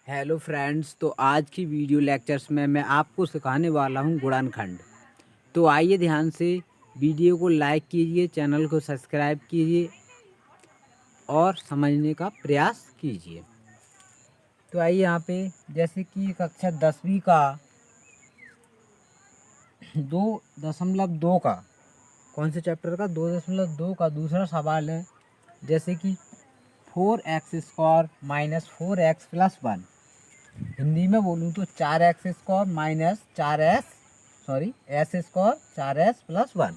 Hello friends, तो आज की वीडियो लेक्चर्स में मैं आपको सिखाने वाला हूं गुणनखंड। तो आइए ध्यान से वीडियो को लाइक कीजिए, चैनल को सब्सक्राइब कीजिए और समझने का प्रयास कीजिए। तो आइए यहाँ पे जैसे कि कक्षा 10वीं का 2.2 का कौन से चैप्टर का 2.2 का दूसरा सवाल है। जैसे कि 4x² minus 4x plus 1, Hindi में बोलूँ तो 4x² minus 4s 4s plus 1।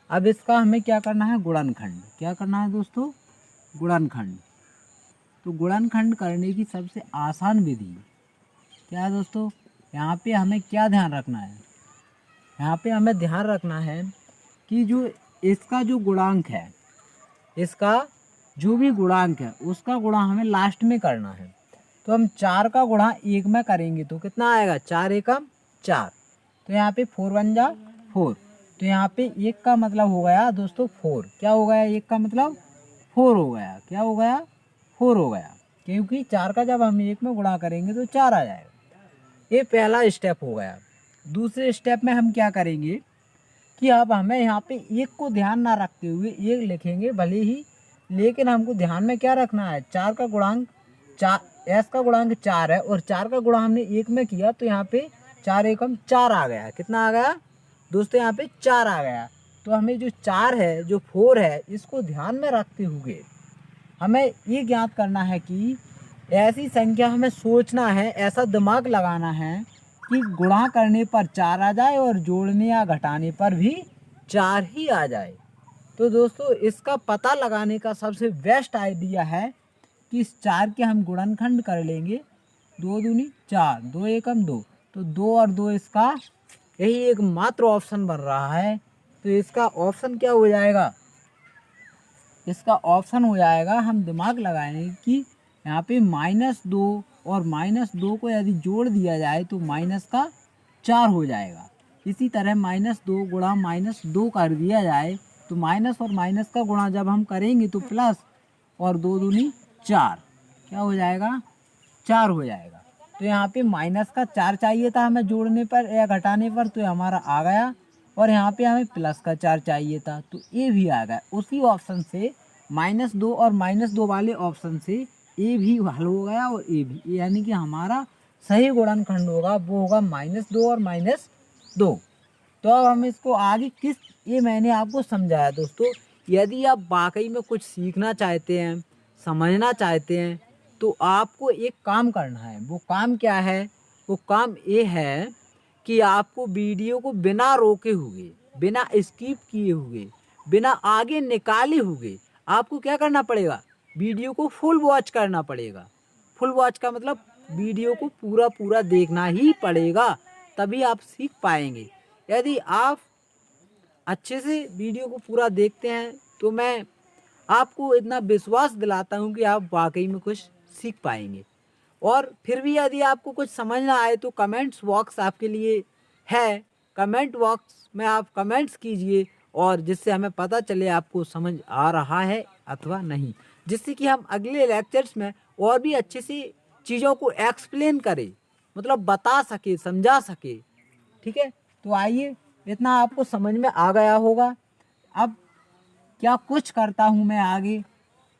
अब इसका हमें क्या करना है, गुणनखंड। क्या करना है दोस्तों, गुणनखंड। तो गुणनखंड करने की सबसे आसान विधि क्या है दोस्तों, यहाँ पे हमें क्या ध्यान रखना है, यहाँ पे हमें ध्यान रखना है कि जो इसका जो गुणांक है, इसका जो भी गुणांक है उसका गुणा हमें लास्ट में करना है। तो हम 4 का गुणा 1 में करेंगे तो कितना आएगा, 4 एकम 4। तो यहाँ पे 4 1 जा 4। तो यहाँ पे 1 का मतलब हो गया दोस्तों 4। क्या हो गया, 1 का मतलब 4 हो गया। क्या हो गया, 4 हो गया, क्योंकि 4 का जब हम 1 में गुणा करेंगे तो 4 आ जाएगा। ये पहला स्टेप हो गया। दूसरे स्टेप में हम क्या करेंगे कि अब हमें यहाँ पे 1 को ध्यान ना रखते हुए 1 लिखेंगे भले ही, लेकिन हमको ध्यान में क्या रखना है, 4 का गुणांक 4, एस का गुणांक 4 है और 4 का गुणा हमने 1 में किया तो यहाँ पे 4 एकम 4 आ गया। कितना आ गया दोस्तों, यहाँ पे 4 आ गया। तो हमें जो 4 है, जो 4 है, इसको ध्यान में रखते हुए हमें ये ज्ञात करना है कि ऐसी संख्या हमें सोचना है, ऐसा दिमाग लगाना है कि गुणा करने पर 4 आ जाए और जोड़ने या घटाने पर भी 4 ही आ जाए। तो दोस्तों इसका पता लगाने का सबसे बेस्ट आइडिया है कि इस 4 के हम गुणनखंड कर लेंगे। 2 दूनी 4, 2 एकम 2, तो 2 और 2 इसका यही एक मात्र ऑप्शन बन रहा है। तो इसका ऑप्शन क्या हो जाएगा, इसका ऑप्शन हो जाएगा, हम दिमाग लगाएंगे कि यहाँ पे -2 और -2 को यदि जोड़ दिया जाए तो माइनस का 4 हो जाएगा। इसी तरह -2 गुणा -2 कर दिया जाए तो माइनस और माइनस का गुणा जब हम करेंगे तो प्लस, और 2 दूनी 4, क्या हो जाएगा, 4 हो जाएगा। तो यहाँ पे माइनस का 4 चाहिए था हमें जोड़ने पर या घटाने पर, तो हमारा आ गया। और यहाँ पे हमें प्लस का 4 चाहिए था तो ए भी आ गया। उसी ऑप्शन से -2 और -2 वाले ऑप्शन से ए भी हल हो गया और ए भी, यानी कि हमारा सही गुणनखंड होगा वो होगा -2 और -2। तो अब हम इसको आगे किस, ये मैंने आपको समझाया दोस्तों। यदि आप वाकई में कुछ सीखना चाहते हैं, समझना चाहते हैं, तो आपको एक काम करना है। वो काम क्या है, वो काम ये है कि आपको वीडियो को बिना रोके हुए, बिना स्किप किए हुए, बिना आगे निकाले हुए आपको क्या करना पड़ेगा, वीडियो को फुल वॉच करना पड़ेगा। फुल वॉच का मतलब वीडियो को पूरा पूरा देखना ही पड़ेगा, तभी आप सीख पाएंगे। यदि आप अच्छे से वीडियो को पूरा देखते हैं तो मैं आपको इतना विश्वास दिलाता हूं कि आप वाकई में कुछ सीख पाएंगे। और फिर भी यदि आपको कुछ समझ ना आए तो कमेंट्स बॉक्स आपके लिए है। कमेंट बॉक्स में आप कमेंट्स कीजिए और जिससे हमें पता चले आपको समझ आ रहा है अथवा नहीं, जिससे कि हम अगले लेक्चर्स में और भी अच्छे से चीज़ों को एक्सप्लेन करें, मतलब बता सके, समझा सके। ठीक है, तो आइए, इतना आपको समझ में आ गया होगा। अब क्या कुछ करता हूँ मैं आगे,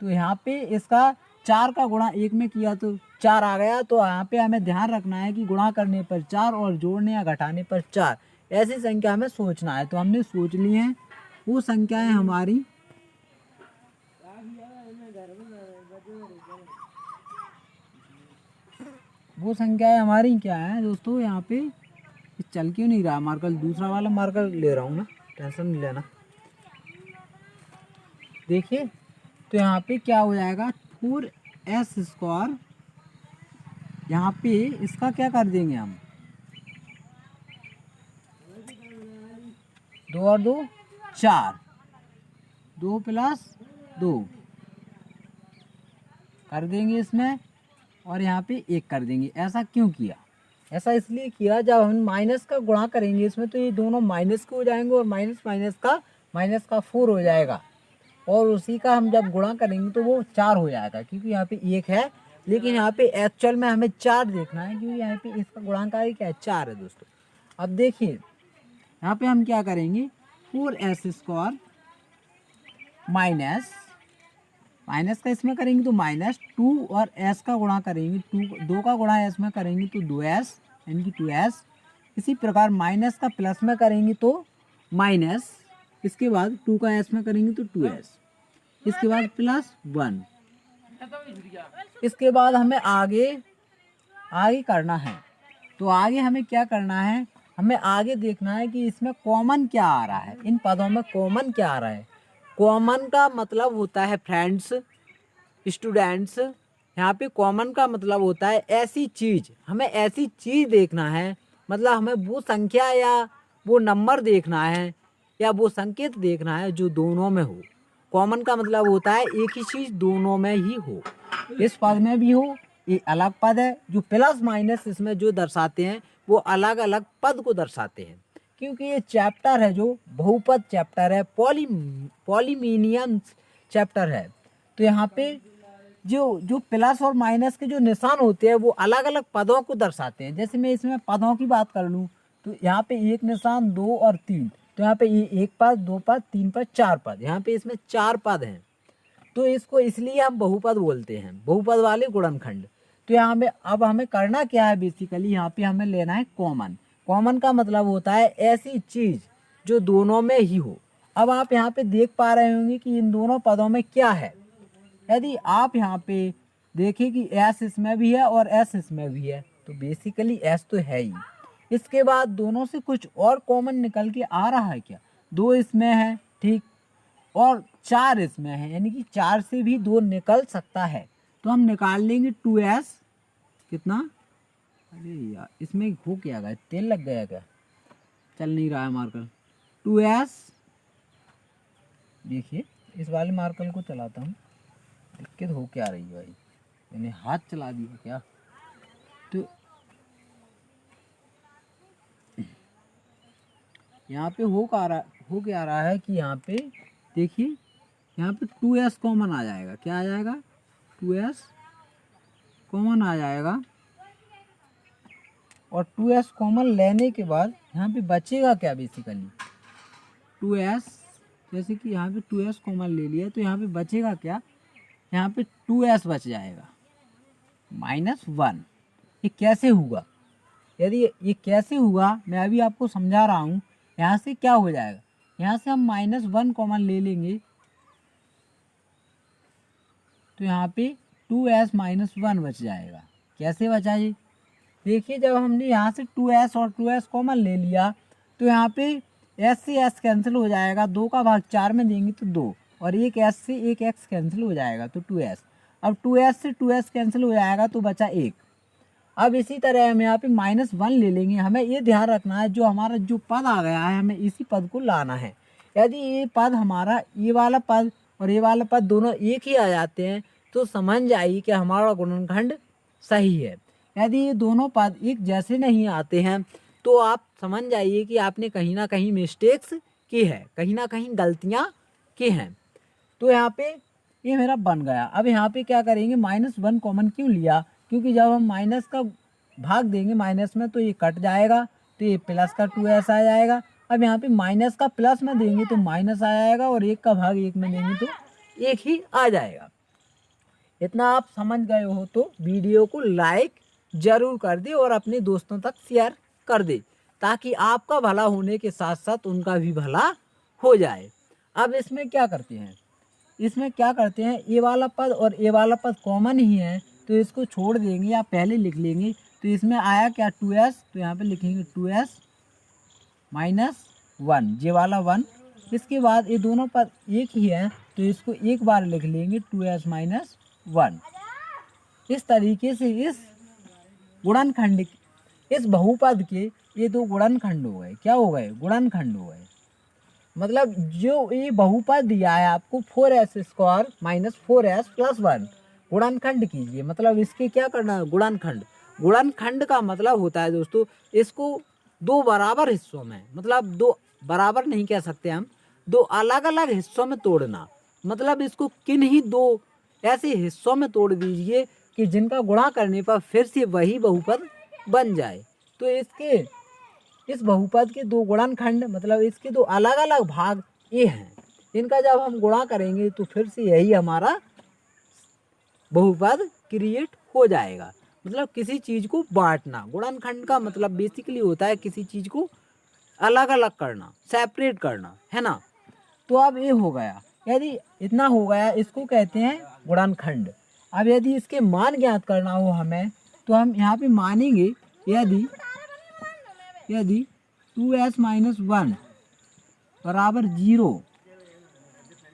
तो यहाँ पे इसका 4 का गुणा 1 में किया तो 4 आ गया। तो यहाँ पे हमें ध्यान रखना है कि गुणा करने पर 4 और जोड़ने या घटाने पर 4, ऐसी संख्या हमें सोचना है। तो हमने सोच ली है वो संख्याएं हमारी, वो संख्याएं हमारी क्या है दोस्तों, यहाँ पे चल क्यों नहीं रहा मार्कर, दूसरा वाला मार्कर ले रहा हूँ मैं, टेंशन नहीं लेना। देखिए, तो यहाँ पे क्या हो जाएगा, 4s², यहाँ पे इसका क्या कर देंगे हम, 2 और 2 4, 2 प्लस 2 कर देंगे इसमें, और यहाँ पे 1 कर देंगे। ऐसा क्यों किया, ऐसा इसलिए किया, जब हम माइनस का गुणा करेंगे इसमें तो ये दोनों माइनस के हो जाएंगे और माइनस माइनस का 4 हो जाएगा, और उसी का हम जब गुणा करेंगे तो वो 4 हो जाएगा, क्योंकि यहाँ पे 1 है लेकिन यहाँ पे एक्चुअल में हमें 4 देखना है, क्योंकि यहाँ पे इसका गुणांक आगे क्या है 4 है दोस्तों। अब देखिए यहाँ पे हम क्या करेंगे, 4s² माइनस का इसमें करेंगे तो -2 और s का गुणा करेंगे 2 का गुणा s में करेंगे तो 2s यानी कि 2s। इसी प्रकार माइनस का प्लस में करेंगे तो माइनस, इसके बाद 2 का s में करेंगे तो 2s, इसके बाद +1। इसके बाद हमें आगे करना है। तो आगे हमें क्या करना है, हमें आगे देखना है कि इसमें कॉमन क्या आ रहा है, इन पदों में कॉमन क्या आ रहा है। कॉमन का मतलब होता है फ्रेंड्स, स्टूडेंट्स, यहाँ पे कॉमन का मतलब होता है ऐसी चीज़, हमें ऐसी चीज़ देखना है, मतलब हमें वो संख्या या वो नंबर देखना है या वो संकेत देखना है जो दोनों में हो। कॉमन का मतलब होता है एक ही चीज़ दोनों में ही हो, इस पद में भी हो, ये अलग पद है। जो प्लस माइनस इसमें जो दर्शाते हैं वो अलग अलग पद को दर्शाते हैं, क्योंकि ये चैप्टर है जो बहुपद चैप्टर है, पॉलीमिनियम चैप्टर है। तो यहाँ पे जो प्लस और माइनस के जो निशान होते हैं वो अलग अलग पदों को दर्शाते हैं। जैसे मैं इसमें पदों की बात कर लूँ तो यहाँ पे 1 निशान, 2 और 3, तो यहाँ पे ये 1 पद, 2 पद, 3 पद, 4 पद, यहाँ पे इसमें 4 पद हैं। तो इसको इसलिए हम बहुपद बोलते हैं, बहुपद वाले गुणनखंड। तो यहाँ में अब हमें करना क्या है, बेसिकली यहाँ पे हमें लेना है कॉमन। कॉमन का मतलब होता है ऐसी चीज़ जो दोनों में ही हो। अब आप यहाँ पे देख पा रहे होंगे कि इन दोनों पदों में क्या है। यदि आप यहाँ पे देखें कि s इसमें भी है और s इसमें भी है, तो बेसिकली s तो है ही। इसके बाद दोनों से कुछ और कॉमन निकल के आ रहा है क्या, 2 इसमें है, ठीक, और 4 इसमें है, यानी कि 4 से भी 2 निकल सकता है। तो हम निकाल लेंगे 2s कितना, अरे यार इसमें हो क्या गया, तेल लग गया क्या, चल नहीं रहा है मार्कर। 2s, देखिए इस वाले मार्कर को चलाता हूँ, दिक्कत हो क्या रही है भाई, मैंने हाथ चला दिया क्या। तो यहाँ पे हो क्या रहा है कि यहाँ पे देखिए, यहाँ पे 2s कॉमन आ जाएगा, क्या आ जाएगा, 2s कॉमन आ जाएगा। और 2s कॉमन लेने के बाद यहाँ पे बचेगा क्या, बेसिकली 2s, जैसे कि यहाँ पे 2s कॉमन ले लिया तो यहाँ पे बचेगा क्या, यहाँ पे 2s बच जाएगा -1। ये कैसे हुआ, यदि ये कैसे हुआ मैं अभी आपको समझा रहा हूँ। यहाँ से क्या हो जाएगा, यहाँ से हम -1 कॉमन ले लेंगे तो यहाँ पे 2s -1 बच जाएगा। कैसे बचा ये, देखिए जब हमने यहाँ से 2s और 2s कॉमन ले लिया तो यहाँ पे s से s कैंसिल हो जाएगा, 2 का भाग 4 में देंगे तो 2, और एक s से एक x कैंसिल हो जाएगा तो 2s। अब 2s से 2s कैंसिल हो जाएगा तो बचा 1। अब इसी तरह हम यहाँ पे -1 ले लेंगे। हमें ये ध्यान रखना है जो हमारा जो पद आ गया है हमें इसी पद को लाना है। यदि ये पद हमारा, ये वाला पद और ये वाला पद दोनों एक ही आ जाते हैं तो समझ जाइए कि हमारा गुणनखंड सही है। यदि ये दोनों पद एक जैसे नहीं आते हैं तो आप समझ जाइए कि आपने कहीं ना कहीं मिस्टेक्स की है, कहीं ना कहीं गलतियाँ की हैं। तो यहाँ पे ये मेरा बन गया। अब यहाँ पे क्या करेंगे, -1 कॉमन क्यों लिया, क्योंकि जब हम माइनस का भाग देंगे माइनस में तो ये कट जाएगा, तो ये प्लस का 2s आ जाएगा। अब यहाँ पे माइनस का प्लस में देंगे तो माइनस आ जाएगा, और 1 का भाग 1 में देंगे तो 1 ही आ जाएगा। इतना आप समझ गए हो तो वीडियो को लाइक ज़रूर कर दे और अपने दोस्तों तक शेयर कर दे, ताकि आपका भला होने के साथ साथ उनका भी भला हो जाए। अब इसमें क्या करते हैं, ये वाला पद और ये वाला पद कॉमन ही है तो इसको छोड़ देंगे या पहले लिख लेंगे। तो इसमें आया क्या 2s, तो यहाँ पे लिखेंगे 2s -1, ये वाला 1। इसके बाद ये दोनों पद एक ही है तो इसको एक बार लिख लेंगे 2s -1। इस तरीके से इस गुणनखंड, इस बहुपद के ये 2 गुणनखंड हो गए, क्या हो गए, गुणनखंड हो गए। मतलब जो ये बहुपद दिया है आपको 4s² -4s + 1, गुणनखंड कीजिए। मतलब इसके क्या करना है, गुणनखंड। गुणनखंड का मतलब होता है दोस्तों, इसको 2 बराबर हिस्सों में, मतलब 2 बराबर नहीं कह सकते हम, 2 अलग अलग हिस्सों में तोड़ना। मतलब इसको किन्हीं 2 ऐसे हिस्सों में तोड़ दीजिए कि जिनका गुणा करने पर फिर से वही बहुपद बन जाए। तो इस बहुपद के दो गुणनखंड मतलब इसके दो अलग अलग भाग ये हैं, इनका जब हम गुणा करेंगे तो फिर से यही हमारा बहुपद क्रिएट हो जाएगा। मतलब किसी चीज़ को बांटना, गुणनखंड का मतलब बेसिकली होता है किसी चीज़ को अलग अलग करना, सेपरेट करना, है ना। तो अब ये हो गया, यदि इतना हो गया इसको कहते हैं गुणनखंड। अब यदि इसके मान ज्ञात करना हो हमें तो हम यहाँ पे मानेंगे यदि 2s - 1 बराबर 0,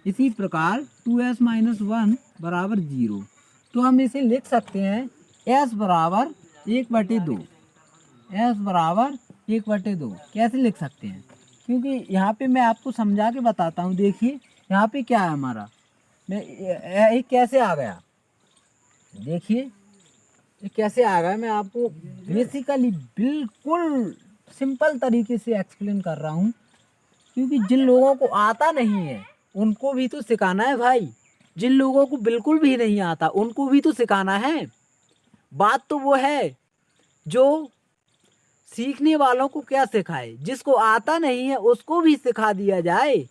इसी प्रकार 2s - 1 बराबर 0, तो हम इसे लिख सकते हैं s बराबर 1/2। s बराबर 1/2 कैसे लिख सकते हैं, क्योंकि यहाँ पे मैं आपको समझा के बताता हूँ। देखिए यहाँ पे क्या है हमारा, ये कैसे आ गया, देखिए ये कैसे आ गया। मैं आपको बेसिकली बिल्कुल सिंपल तरीके से एक्सप्लेन कर रहा हूँ, क्योंकि जिन लोगों को आता नहीं है उनको भी तो सिखाना है भाई। जिन लोगों को बिल्कुल भी नहीं आता उनको भी तो सिखाना है। बात तो वो है जो सीखने वालों को क्या सिखाए, जिसको आता नहीं है उसको भी सिखा दिया जाए,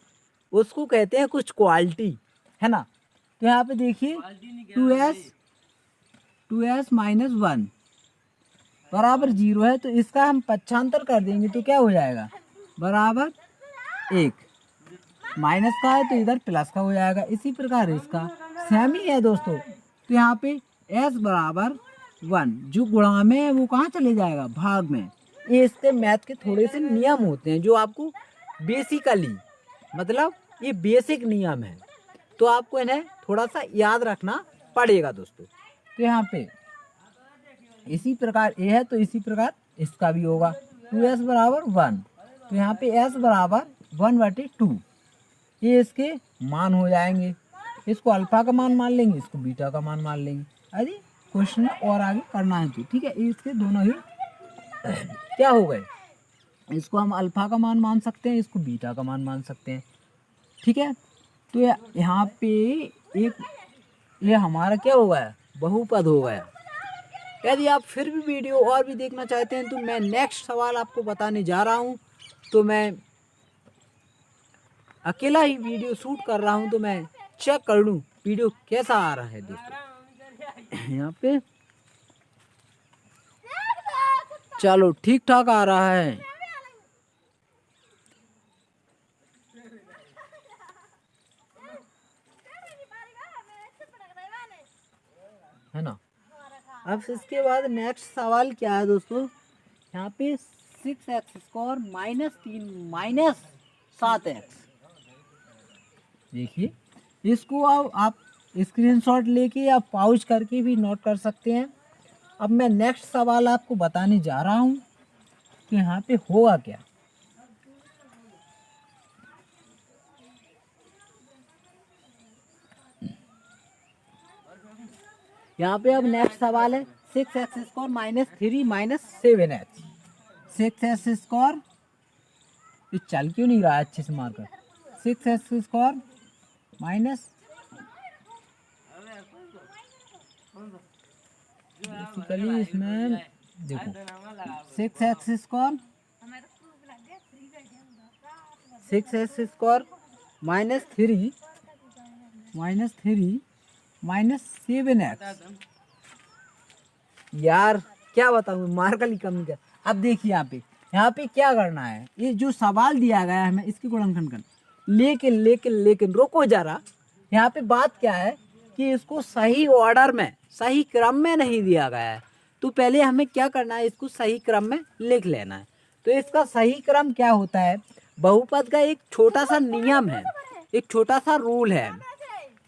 उसको कहते हैं कुछ क्वालिटी, है ना। तो यहाँ पे देखिए 2s - 1 बराबर 0 है, तो इसका हम पक्षांतर कर देंगे तो क्या हो जाएगा, बराबर 1। माइनस का है तो इधर प्लस का हो जाएगा। इसी प्रकार इसका सेम ही है दोस्तों। तो यहाँ पे s बराबर 1 जो गुणा में है वो कहाँ चले जाएगा, भाग में। ये इसके मैथ के थोड़े से नियम होते हैं जो आपको बेसिकली मतलब ये बेसिक नियम है, तो आपको इन्हें थोड़ा सा याद रखना पड़ेगा दोस्तों। तो यहाँ पे इसी प्रकार ये है तो इसी प्रकार इसका भी होगा 2s बराबर 1, तो यहाँ पे s बराबर 1/2 ये इसके मान हो जाएंगे। इसको अल्फा का मान मान लेंगे, इसको बीटा का मान मान लेंगे। यदि क्वेश्चन और आगे करना है तो ठीक है, इसके दोनों ही क्या हो गए, इसको हम अल्फा का मान मान सकते हैं, इसको बीटा का मान मान सकते हैं, ठीक है। तो यहाँ पे एक ये हमारा क्या हो गया, बहुपद हो गया। यदि आप फिर भी वीडियो और भी देखना चाहते हैं तो मैं नेक्स्ट सवाल आपको बताने जा रहा हूँ। तो मैं अकेला ही वीडियो शूट कर रहा हूँ, तो मैं चेक कर लूँ वीडियो कैसा आ रहा है दोस्तों। यहाँ पे चलो ठीक ठाक आ रहा है ना। अब इसके बाद नेक्स्ट सवाल क्या है दोस्तों, यहाँ पे 6x² -3 -7x। देखिए इसको आप स्क्रीनशॉट लेके या पाउच करके भी नोट कर सकते हैं। अब मैं नेक्स्ट सवाल आपको बताने जा रहा हूँ कि यहाँ पे होगा क्या। यहाँ पे अब नेक्स्ट सवाल है 6x² -3 -7x। 6x², ये चल क्यों नहीं रहा है अच्छे से मारकर, 6x² माइनस बेसिकली इसमें देखो 6x² -3 -7x। यार क्या बताऊँ, मार्कर कम नहीं कर। अब देखिए यहाँ पे क्या करना है, ये जो सवाल दिया गया है हमें इसकी गुणनखंड करना। लेकिन रुको जरा, यहाँ पे बात क्या है कि इसको सही ऑर्डर में सही क्रम में नहीं दिया गया है, तो पहले हमें क्या करना है, इसको सही क्रम में लिख लेना है। तो इसका सही क्रम क्या होता है, बहुपद का एक छोटा सा नियम है, एक छोटा सा रूल है।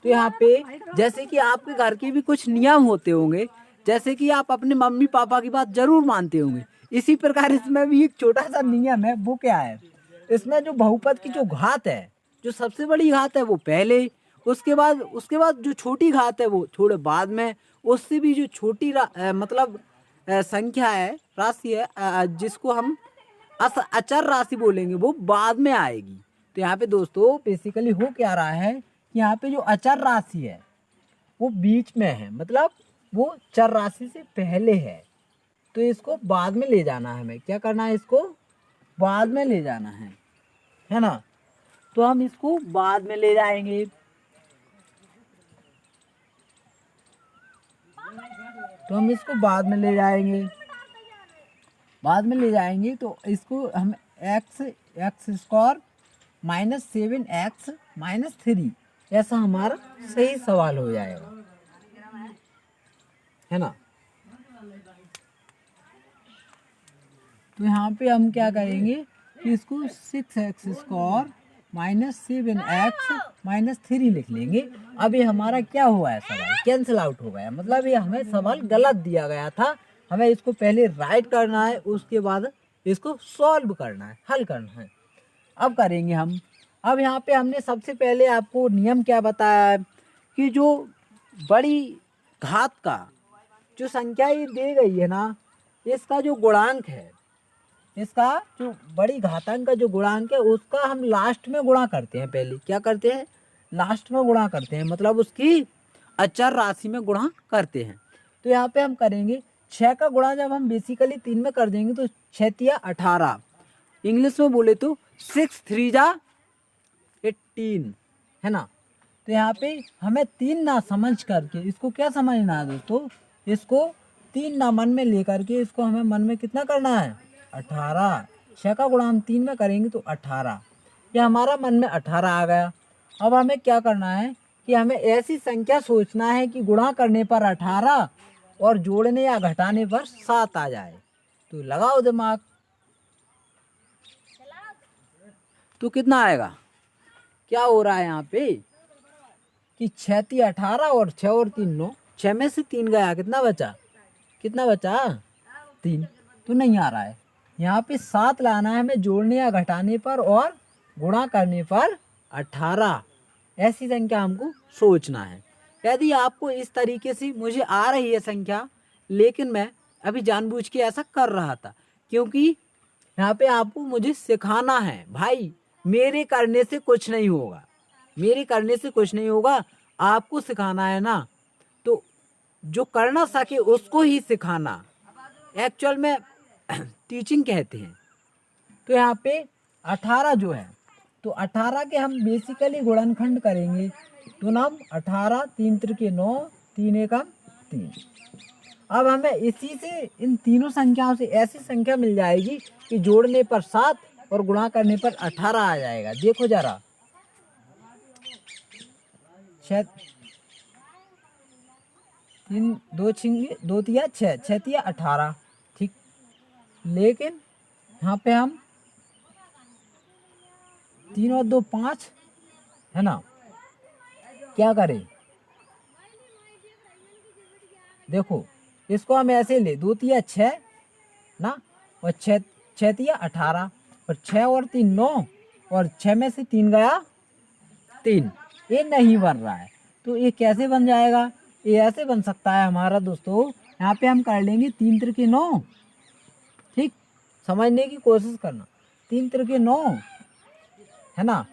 तो यहाँ पे जैसे कि आपके घर के भी कुछ नियम होते होंगे, जैसे कि आप अपने मम्मी पापा की बात जरूर मानते होंगे, इसी प्रकार इसमें भी एक छोटा सा नियम है। वो क्या है, इसमें जो बहुपद की जो घात है, जो सबसे बड़ी घात है वो पहले, उसके बाद जो छोटी घात है वो थोड़े बाद में, उससे भी जो छोटी मतलब संख्या है, राशि है, जिसको हम अचर राशि बोलेंगे, वो बाद में आएगी। तो यहाँ पे दोस्तों बेसिकली हो क्या रहा है कि यहाँ पे जो अचर राशि है वो बीच में है, मतलब वो चर राशि से पहले है, तो इसको बाद में ले जाना है। हमें क्या करना है, इसको बाद में ले जाना है ना। तो हम इसको बाद में ले जाएंगे। तो हम इसको बाद में ले जाएंगे, बाद में ले जाएंगे तो इसको हम एक्स स्क्वायर माइनस 7x-3 ऐसा हमारा सही सवाल हो जाएगा, है ना। तो यहाँ पे हम क्या करेंगे कि इसको 6x स्क्वायर माइनस 7x-3 लिख लेंगे। अब ये हमारा क्या हुआ है, सवाल कैंसिल आउट हो गया, मतलब ये हमें सवाल गलत दिया गया था। हमें इसको पहले राइट करना है, उसके बाद इसको सॉल्व करना है, हल करना है। अब करेंगे हम। अब यहाँ पे हमने सबसे पहले आपको नियम क्या बताया है कि जो बड़ी घात का जो संख्या ये दी गई है ना, इसका जो गुणांक है, इसका जो बड़ी घातांक का जो गुणांक है उसका हम लास्ट में गुणा करते हैं। पहले क्या करते हैं, लास्ट में गुणा करते हैं, मतलब उसकी अचर राशि में गुणा करते हैं। तो यहाँ पे हम करेंगे 6 का गुणा जब हम बेसिकली 3 में कर देंगे तो 6 तिया 18, इंग्लिश में बोले तो 6 3 जा 18, है ना। तो यहाँ पे हमें 3 ना समझ करके इसको क्या समझना है दोस्तों, इसको 3 ना मन में लेकर के इसको हमें मन में कितना करना है, 18। 6 का गुणा हम 3 में करेंगे तो 18, ये हमारा मन में 18 आ गया। अब हमें क्या करना है कि हमें ऐसी संख्या सोचना है कि गुणा करने पर 18 और जोड़ने या घटाने पर 7 आ जाए। तो लगाओ दिमाग, तो कितना आएगा, क्या हो रहा है यहाँ पे कि 6 तिया 18 और 6 और 3 9, 6 में से 3 गया, कितना बचा, कितना बचा 3, तो नहीं आ रहा है। यहाँ पे 7 लाना है हमें जोड़ने या घटाने पर और गुणा करने पर 18, ऐसी संख्या हमको सोचना है। यदि आपको इस तरीके से मुझे आ रही है संख्या, लेकिन मैं अभी जानबूझ के ऐसा कर रहा था क्योंकि यहाँ पे आपको मुझे सिखाना है भाई, मेरे करने से कुछ नहीं होगा, मेरे करने से कुछ नहीं होगा, आपको सिखाना है ना। तो जो कर ना सके उसको ही सिखाना एक्चुअल में टीचिंग कहते हैं। तो यहाँ पे 18 जो है, तो 18 के हम बेसिकली गुणनखंड करेंगे, तो नाम 18 3 त्रिके 9 3 एकम 3। अब हमें इसी से इन तीनों संख्याओं से ऐसी संख्या मिल जाएगी कि जोड़ने पर 7 और गुणा करने पर 18 आ जाएगा। देखो जरा, 3 2 छिंगे 2 तिया 6 6 तिया 18, ठीक। लेकिन यहाँ पे हम 3 और 2 5, है ना। क्या करें, देखो इसको हम ऐसे ले, 2 तिया 6 ना, और 6 तिया 18, और 6 और 3 9, और 6 में से 3 गया 3, ये नहीं बन रहा है। तो ये कैसे बन जाएगा, ये ऐसे बन सकता है हमारा दोस्तों। यहाँ पे हम कर लेंगे 3 त्रिके 9, ठीक, समझने की कोशिश करना, 3 त्रिके 9, है ना,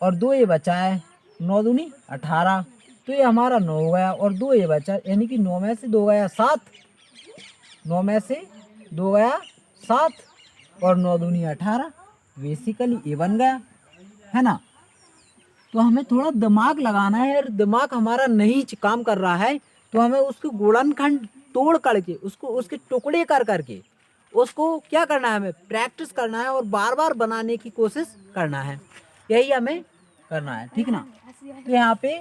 और 2 ये बचा है, 9 दूनी 18, तो ये हमारा 9 हो गया, और 2 ये बचा, यानी कि 9 में से 2 गया 7, 9 में से 2 गया 7, और 9 दूनी 18, बेसिकली ये बन गया, है ना। तो हमें थोड़ा दिमाग लगाना है, और दिमाग हमारा नहीं काम कर रहा है, तो हमें उसको गुणनखंड तोड़ करके उसको उसके टुकड़े कर करके उसको क्या करना है, हमें प्रैक्टिस करना है और बार बार बनाने की कोशिश करना है, यही हमें करना है, ठीक ना। तो यहाँ पे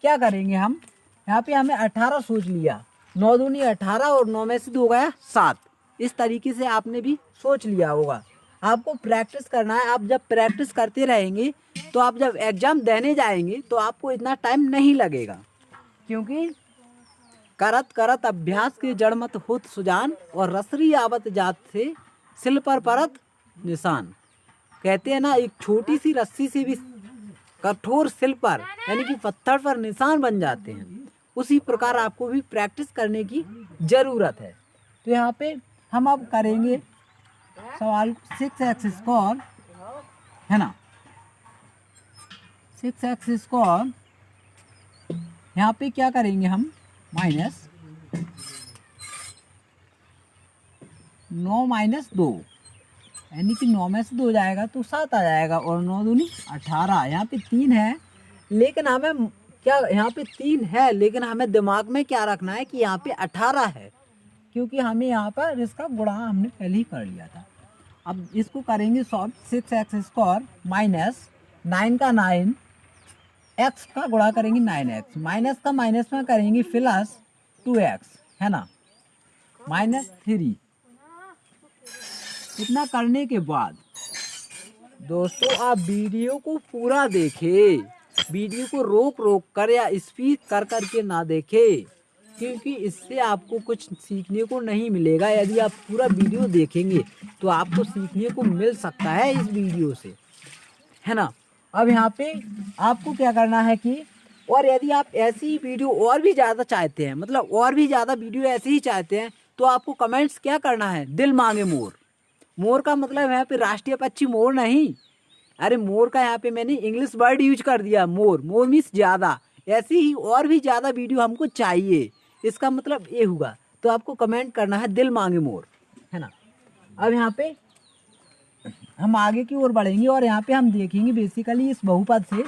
क्या करेंगे हम, यहाँ पे हमें 18 सोच लिया, 9 दूनी 18 और 9 में से 2 गया 7, इस तरीके से आपने भी सोच लिया होगा। आपको प्रैक्टिस करना है, आप जब प्रैक्टिस करते रहेंगे तो आप जब एग्जाम देने जाएंगे तो आपको इतना टाइम नहीं लगेगा, क्योंकि करत करत अभ्यास के जड़ मत होत सुजान, और रसरी आवत जात से सिल पर परत निशान। कहते हैं ना, एक छोटी सी रस्सी से भी कठोर सिल पर यानी कि पत्थर पर निशान बन जाते हैं, उसी प्रकार आपको भी प्रैक्टिस करने की ज़रूरत है। तो यहाँ पे हम अब करेंगे सवाल 6x स्क्वायर, है ना, 6x स्क्वायर। यहाँ पे क्या करेंगे हम, माइनस 9 माइनस 2, यानी कि 9 में से 2 जाएगा तो 7 आ जाएगा, और 9 दूनी 18। यहाँ पे 3 है, लेकिन हमें क्या, यहाँ पे 3 है लेकिन हमें दिमाग में क्या रखना है कि यहाँ पे 18 है, क्योंकि हमें यहाँ पर इसका गुणा हमने पहले ही कर लिया था। अब इसको करेंगे सॉल्व। 6x² माइनस 9 का 9, x का गुणा करेंगे 9x, माइनस का माइनस में करेंगे प्लस 2x, है ना, -3। इतना करने के बाद दोस्तों आप वीडियो को पूरा देखें, वीडियो को रोक रोक कर या स्पीड कर करके ना देखें, क्योंकि इससे आपको कुछ सीखने को नहीं मिलेगा। यदि आप पूरा वीडियो देखेंगे तो आपको सीखने को मिल सकता है इस वीडियो से, है ना। अब यहाँ पे आपको क्या करना है कि, और यदि आप ऐसी वीडियो और भी ज़्यादा चाहते हैं, मतलब और भी ज़्यादा वीडियो ऐसे ही चाहते हैं, तो आपको कमेंट्स क्या करना है, दिल मांगे मोर। मोर का मतलब यहाँ पे राष्ट्रीय पक्षी मोर नहीं, अरे मोर का यहाँ पे मैंने इंग्लिश वर्ड यूज कर दिया, मोर। मोर मीन्स ज़्यादा, ऐसे ही और भी ज़्यादा वीडियो हमको चाहिए, इसका मतलब ये हुआ। तो आपको कमेंट करना है दिल मांगे मोर, है ना। अब यहाँ पे हम आगे की ओर बढ़ेंगे और यहाँ पे हम देखेंगे बेसिकली इस बहुपद से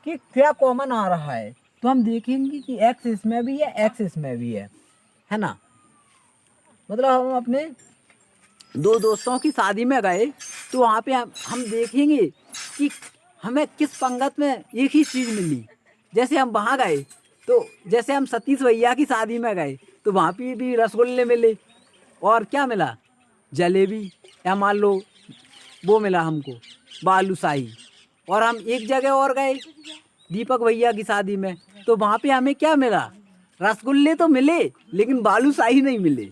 कि क्या कॉमन आ रहा है। तो हम देखेंगे कि एक्स इसमें भी है, एक्स इसमें भी है ना। मतलब हम अपने दो दोस्तों की शादी में गए तो वहाँ पे हम देखेंगे कि हमें किस पंगत में एक ही चीज़ मिली। जैसे हम वहाँ गए तो जैसे हम सतीश भैया की शादी में गए तो वहाँ पे भी रसगुल्ले मिले, और क्या मिला, जलेबी, या मान लो वो मिला हमको बालूशाही। और हम एक जगह और गए दीपक भैया की शादी में, तो वहाँ पे हमें क्या मिला, रसगुल्ले तो मिले लेकिन बालूशाही नहीं मिले।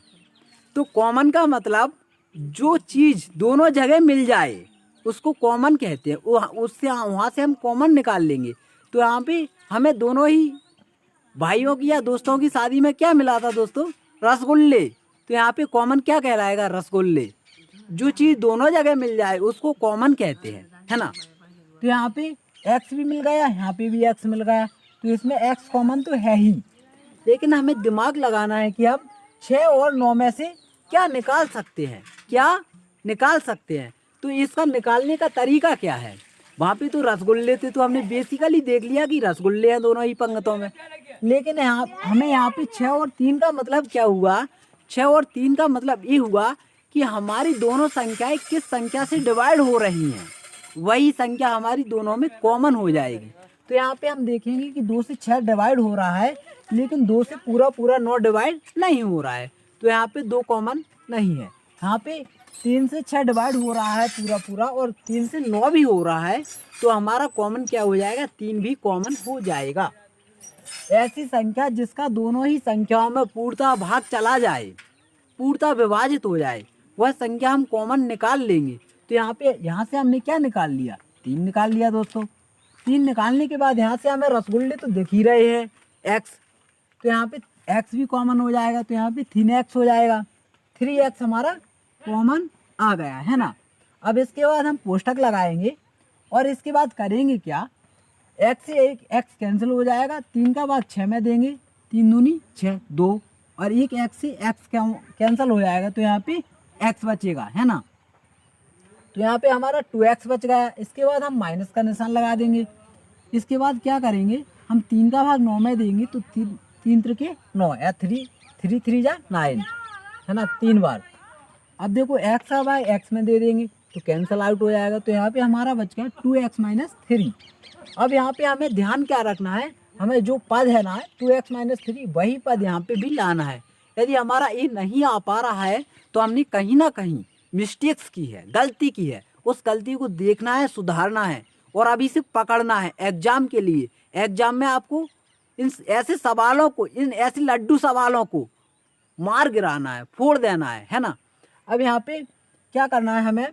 तो कॉमन का मतलब जो चीज़ दोनों जगह मिल जाए उसको कॉमन कहते हैं। उससे वहाँ से हम कॉमन निकाल लेंगे। तो यहाँ पे हमें दोनों ही भाइयों की या दोस्तों की शादी में क्या मिला था दोस्तों, रसगुल्ले। तो यहाँ पे कॉमन क्या कहलाएगा, रसगुल्ले। जो चीज़ दोनों जगह मिल जाए उसको कॉमन कहते हैं, है ना। तो यहाँ पे एक्स भी मिल गया, यहाँ पे भी एक्स मिल गया, तो इसमें एक्स कॉमन तो है ही, लेकिन हमें दिमाग लगाना है कि हम 6 और 9 में से क्या निकाल सकते हैं, क्या निकाल सकते हैं। तो इसका निकालने का तरीका क्या है। वहाँ पे तो रसगुल्ले थे तो हमने बेसिकली देख लिया कि रसगुल्ले हैं दोनों ही पंगतों में, लेकिन हमें यहाँ पे 6 और 3 का मतलब क्या हुआ, 6 और 3 का मतलब ये हुआ कि हमारी दोनों संख्याएं किस संख्या से डिवाइड हो रही हैं, वही संख्या हमारी दोनों में कॉमन हो जाएगी। तो यहाँ पे हम देखेंगे कि 2 से 6 डिवाइड हो रहा है, लेकिन 2 से पूरा 9 डिवाइड नहीं हो रहा है। तो यहाँ पे 2 कॉमन नहीं है। यहाँ पे 3 से 6 डिवाइड हो रहा है पूरा, और 3 से 9 भी हो रहा है। तो हमारा कॉमन क्या हो जाएगा, 3 भी कॉमन हो जाएगा। ऐसी संख्या जिसका दोनों ही संख्याओं में पूर्णतः भाग चला जाए, पूर्णतः विभाजित हो जाए, वह संख्या हम कॉमन निकाल लेंगे। तो यहाँ से हमने क्या निकाल लिया, 3 निकाल लिया दोस्तों। 3 निकालने के बाद यहाँ से हमें रसगुल्ले तो दिख ही रहे हैं, एक्स। तो यहाँ पे एक्स भी कॉमन हो जाएगा, तो यहाँ पे 3x हो जाएगा। 3x हमारा कॉमन आ गया, है ना। अब इसके बाद हम कोष्ठक लगाएंगे और इसके बाद करेंगे क्या, x से एक x कैंसिल हो जाएगा, 3 का भाग 6 में देंगे, 3 दूनी 6, 2, और एक x से x कैंसिल हो जाएगा, तो यहाँ पे x बचेगा, है ना। तो यहाँ पे हमारा 2x बच गया। इसके बाद हम माइनस का निशान लगा देंगे। इसके बाद क्या करेंगे, हम 3 का भाग 9 में देंगे, तो 3 त्रिके 9, या 3 3 जा 9, है ना, 3 बार। अब देखो x का भाग x में दे देंगे तो कैंसिल आउट हो जाएगा। तो यहाँ पे हमारा बच गया 2x - 3। अब यहाँ पे हमें ध्यान क्या रखना है, हमें जो पद है ना 2x - 3, वही पद यहाँ पे भी लाना है। यदि हमारा ये नहीं आ पा रहा है तो हमने कहीं ना कहीं मिस्टेक्स की है, गलती की है। उस गलती को देखना है, सुधारना है, और अभी से पकड़ना है एग्जाम के लिए। एग्जाम में आपको इन ऐसे सवालों को, इन ऐसे लड्डू सवालों को मार गिराना है, फोड़ देना है ना। अब यहाँ पे क्या करना है हमें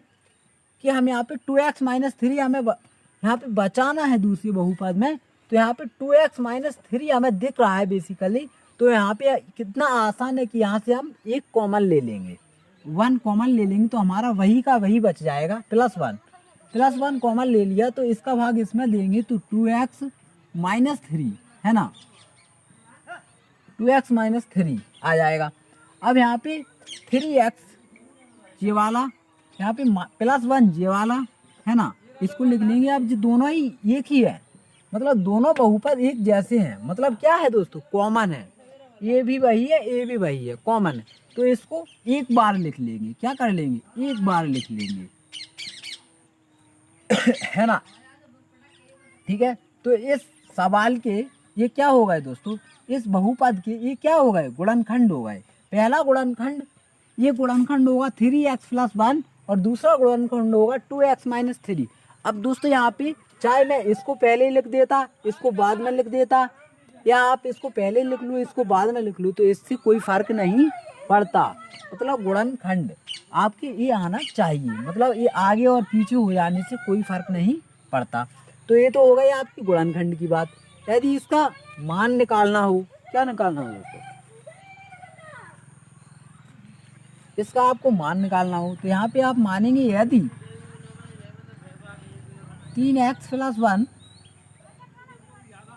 कि हम यहाँ पे 2x - 3 हमें यहाँ पे बचाना है दूसरी बहुपद में। तो यहाँ पे 2x - 3 हमें दिख रहा है बेसिकली। तो यहाँ पे कितना आसान है कि यहाँ से हम एक कॉमन ले लेंगे, 1 कॉमन ले लेंगे, तो हमारा वही का वही बच जाएगा, +1 कॉमन ले लिया, तो इसका भाग इसमें देंगे, तो 2x - 3, है ना। 2x माइनस 3 आ जाएगा। अब यहाँ पे 3x ये वाला, यहाँ पे +1 ये वाला है ना, इसको लिख लेंगे। अब जो दोनों ही एक ही है, मतलब दोनों बहुपद एक जैसे हैं, मतलब क्या है दोस्तों, कॉमन है। ये भी वही है, ये भी वही है, कॉमन है। तो इसको एक बार लिख लेंगे, क्या कर लेंगे, एक बार लिख लेंगे है ना, ठीक है। तो इस सवाल के ये क्या हो गए दोस्तों, इस बहुपद के ये क्या हो गए, गुणनखंड हो गए। पहला गुणनखंड, ये गुणनखंड होगा 3x + 1 और दूसरा गुणनखंड होगा 2x माइनस 3। अब दोस्तों यहाँ पे चाहे मैं इसको पहले लिख देता, इसको बाद में लिख देता, या आप इसको पहले लिख लूँ, इसको बाद में लिख लूँ, तो इससे कोई फर्क नहीं पड़ता। मतलब गुणनखंड आपके ये आना चाहिए, मतलब ये आगे और पीछे हो जाने से कोई फर्क नहीं पड़ता। तो ये तो हो गई आपकी गुणनखंड की बात। यदि इसका मान निकालना हो, क्या निकालना हो दोस्तों, इसका आपको मान निकालना हो, तो यहाँ पे आप मानेंगे यदि 3x + 1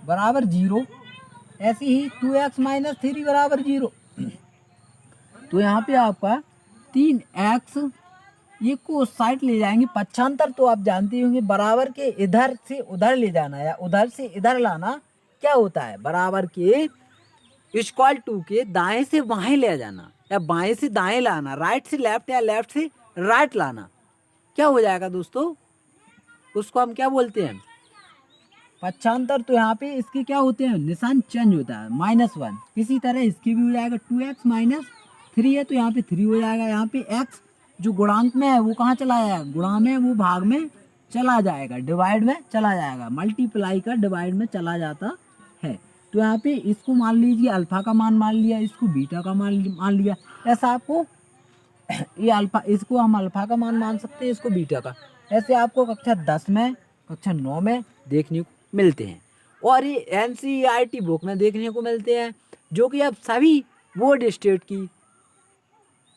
बराबर 0, ऐसे ही 2x माइनस 3 बराबर 0, तो यहाँ पे आपका 3x ये को साइड ले जाएंगे, पक्षांतर तो आप जानते होंगे, बराबर के इधर से उधर ले जाना या उधर से इधर लाना क्या होता है, बराबर के = के दाएं से बाएं ले जाना या बाएं से दाएं लाना, राइट से लेफ्ट या लेफ्ट से राइट लाना, क्या हो जाएगा दोस्तों, उसको हम क्या बोलते हैं, पक्षांतर। तो यहाँ पे इसके क्या होते हैं, निशान चेंज होता है, -1। इसी तरह इसकी भी हो जाएगा 2x माइनस 3 है तो यहाँ पे 3 हो जाएगा। यहाँ पे x जो गुणांक में है वो कहाँ चला जाएगा, गुणा में, वो भाग में चला जाएगा, डिवाइड में चला जाएगा, मल्टीप्लाई का डिवाइड में चला जाता है। तो यहाँ पे इसको मान लीजिए अल्फा का मान मान लिया, इसको बीटा का मान लिया। ऐसा आपको ये अल्फा, इसको हम अल्फा का मान सकते हैं, इसको बीटा का। ऐसे आपको कक्षा 10 में, कक्षा 9 में देखने को मिलते हैं और ये NCERT बुक में देखने को मिलते हैं, जो कि अब सभी बोर्ड स्टेट की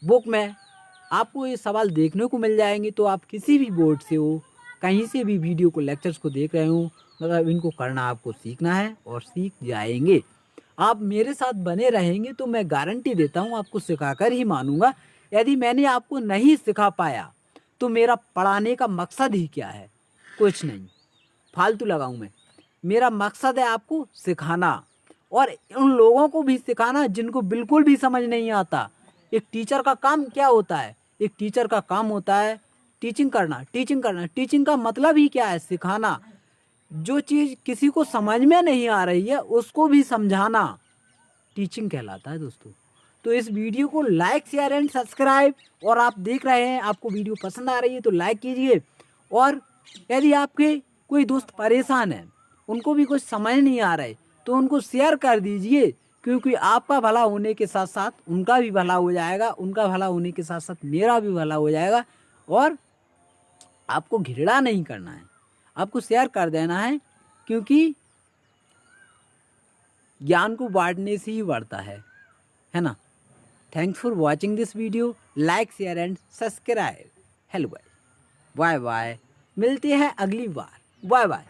बुक में आपको ये सवाल देखने को मिल जाएंगे। तो आप किसी भी बोर्ड से हो, कहीं से भी वीडियो को, लेक्चर्स को देख रहे हो, मतलब इनको करना आपको सीखना है और सीख जाएंगे। आप मेरे साथ बने रहेंगे तो मैं गारंटी देता हूँ आपको सिखाकर ही मानूंगा। यदि मैंने आपको नहीं सिखा पाया तो मेरा पढ़ाने का मकसद ही क्या है, कुछ नहीं, फालतू लगाऊं मैं। मेरा मकसद है आपको सिखाना और उन लोगों को भी सिखाना जिनको बिल्कुल भी समझ नहीं आता। एक टीचर का काम क्या होता है, एक टीचर का काम होता है टीचिंग करना। टीचिंग का मतलब ही क्या है, सिखाना। जो चीज़ किसी को समझ में नहीं आ रही है उसको भी समझाना टीचिंग कहलाता है दोस्तों। तो इस वीडियो को लाइक, शेयर एंड सब्सक्राइब, और आप देख रहे हैं, आपको वीडियो पसंद आ रही है तो लाइक कीजिए। और यदि आपके कोई दोस्त परेशान है, उनको भी कुछ समझ नहीं आ रहा है, तो उनको शेयर कर दीजिए, क्योंकि आपका भला होने के साथ साथ उनका भी भला हो जाएगा, उनका भला होने के साथ साथ मेरा भी भला हो जाएगा। और आपको घृणा नहीं करना है, आपको शेयर कर देना है, क्योंकि ज्ञान को बांटने से ही बढ़ता है ना। Thanks for watching this video, like, share and subscribe. Hello bye bye, मिलते हैं अगली बार, बाय बाय।